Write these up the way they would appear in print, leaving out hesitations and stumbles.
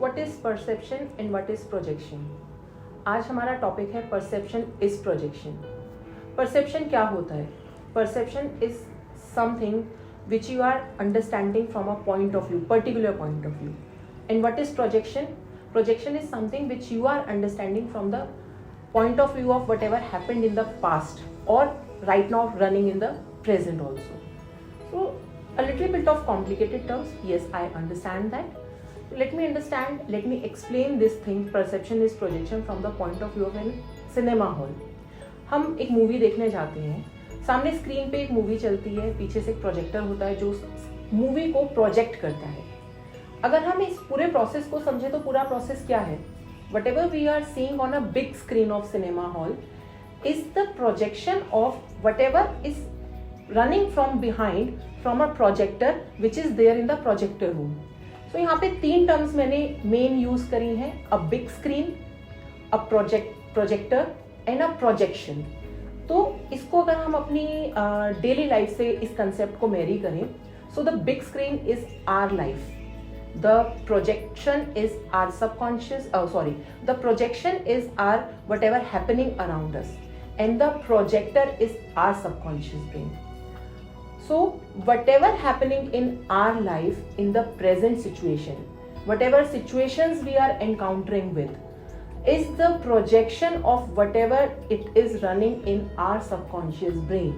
What is perception and what is projection. आज हमारा topic है परसेप्शन इज प्रोजेक्शन। परसेप्शन क्या होता है? Perception is something which you are understanding from a point of view, particular point of view. And what is projection? Projection is something which you are understanding from the point of view of whatever happened in the past or right now running in the present also. So a little bit of complicated terms, yes, I understand that. Let me explain this thing, perception is projection, from the point of view of an cinema hall. हम एक movie देखने जाते हैं, सामने screen पे एक movie चलती है, पीछे से एक प्रोजेक्टर होता है जो मूवी को प्रोजेक्ट करता है। अगर हम इस पूरे प्रोसेस को समझे तो पूरा प्रोसेस क्या है? Whatever we are seeing on a big screen of cinema hall is the projection of whatever is running from behind from a projector which is there in the projector room. So यहाँ पे 3 terms मैंने main use करी हैं, a big screen, a projector and a projection. तो इसको अगर हम अपनी daily life से इस concept को marry करें, so the big screen is our life. The projection is our subconscious, the projection is our whatever happening around us, and the projector is our subconscious brain. So whatever happening in our life in the present situation, whatever situations we are encountering with, is the projection of whatever it is running in our subconscious brain.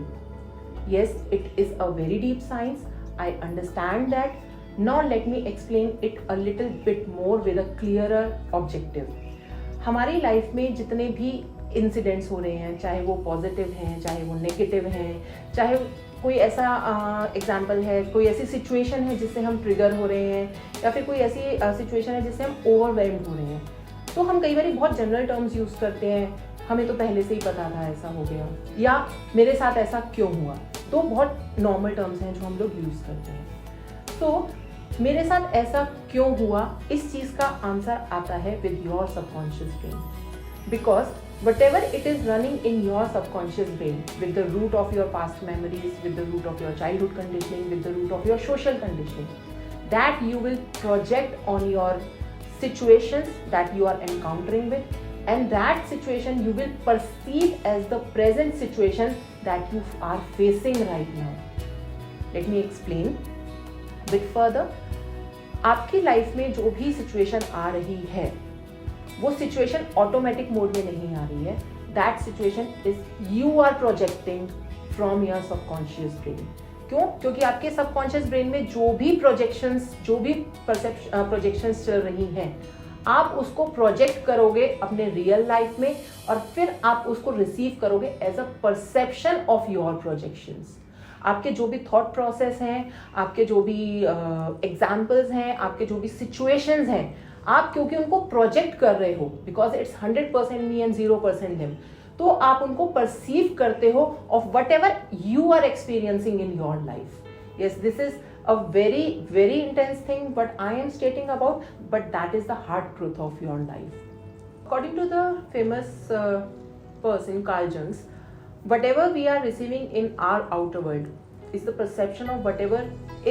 Yes, it is a very deep science, I understand that. Now let me explain it a little bit more with a clearer objective. हमारी life में जितने भी incidents हो रहे हैं, चाहे वो positive हैं, चाहे वो नेगेटिव हैं, चाहे कोई ऐसा एग्जाम्पल है, कोई ऐसी सिचुएशन है जिससे हम ट्रिगर हो रहे हैं, या फिर कोई ऐसी सिचुएशन है जिससे हम ओवरवेल्म्ड हो रहे हैं, तो हम कई बार बहुत जनरल टर्म्स यूज़ करते हैं, हमें तो पहले से ही पता था ऐसा हो गया, या मेरे साथ ऐसा क्यों हुआ। तो बहुत नॉर्मल टर्म्स हैं जो हम लोग यूज़ करते हैं। तो मेरे साथ ऐसा क्यों हुआ, इस चीज़ का आंसर आता है with your subconscious brain, because whatever it is running in your subconscious brain with the root of your past memories, with the root of your childhood conditioning, with the root of your social conditioning, that you will project on your situations that you are encountering with, and that situation you will perceive as the present situation that you are facing right now. Let me explain bit further. आपकी life में जो भी situation आ रही है वो situation automatic mode में नहीं आ रही है। That situation is you are projecting from your subconscious brain. क्यों? क्योंकि आपके सबकॉन्शियस ब्रेन में जो भी प्रोजेक्शंस चल रही हैं, आप उसको प्रोजेक्ट करोगे अपने रियल लाइफ में, और फिर आप उसको रिसीव करोगे as a perception of your projections. आपके जो भी थॉट प्रोसेस हैं, आपके जो भी एग्जाम्पल्स हैं, आपके जो भी सिचुएशंस हैं, आप क्योंकि उनको प्रोजेक्ट कर रहे हो, because it's 100% me and 0% him, तो आप उनको परसीव करते हो of whatever you are experiencing in your life. Yes, this is a very intense thing what I am stating about, but that is the hard truth of your life. According to the famous person Carl Jung, whatever we are receiving in our outer world is the perception of whatever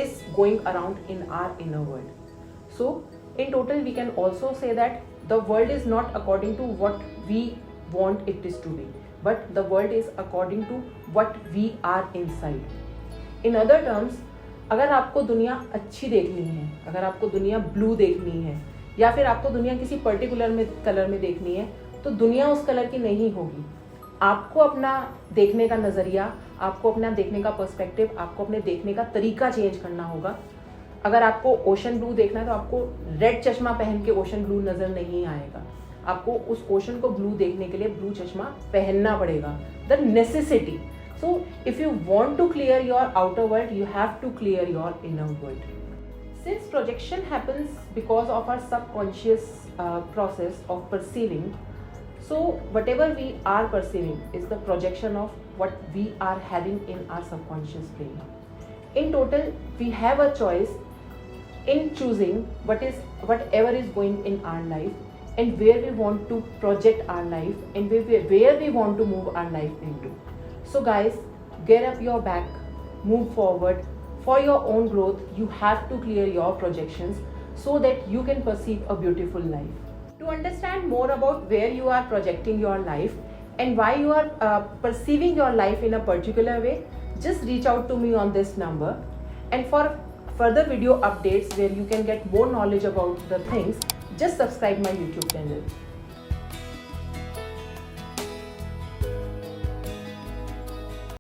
is going around in our inner world. So in total we can also say that the world is not according to what we want it is to be, but the world is according to what we are inside. In other terms, अगर आपको दुनिया अच्छी देखनी है, अगर आपको दुनिया blue देखनी है, या फिर आपको दुनिया किसी पर्टिकुलर कलर में देखनी है, तो दुनिया उस कलर की नहीं होगी। आपको अपना देखने का नज़रिया, आपको अपना देखने का पर्सपेक्टिव, आपको अपने देखने का तरीका चेंज करना होगा। अगर आपको ओशन ब्लू देखना है तो आपको रेड चश्मा पहन के ओशन ब्लू नज़र नहीं आएगा, आपको उस ओशन को ब्लू देखने के लिए ब्लू चश्मा पहनना पड़ेगा। The necessity. So if you want to clear your outer world, you have to clear your inner world. Since projection happens because of our subconscious process of perceiving, so whatever we are perceiving is the projection of what we are having in our subconscious brain. In total, we have a choice in choosing whatever is going in our life and where we want to project our life and where we want to move our life into. So guys, get up your back, move forward. For your own growth, you have to clear your projections. so that you can perceive a beautiful life. To understand more about where you are projecting your life and why you are perceiving your life in a particular way, just reach out to me on this number. And for further video updates where you can get more knowledge about the things, just subscribe my YouTube channel.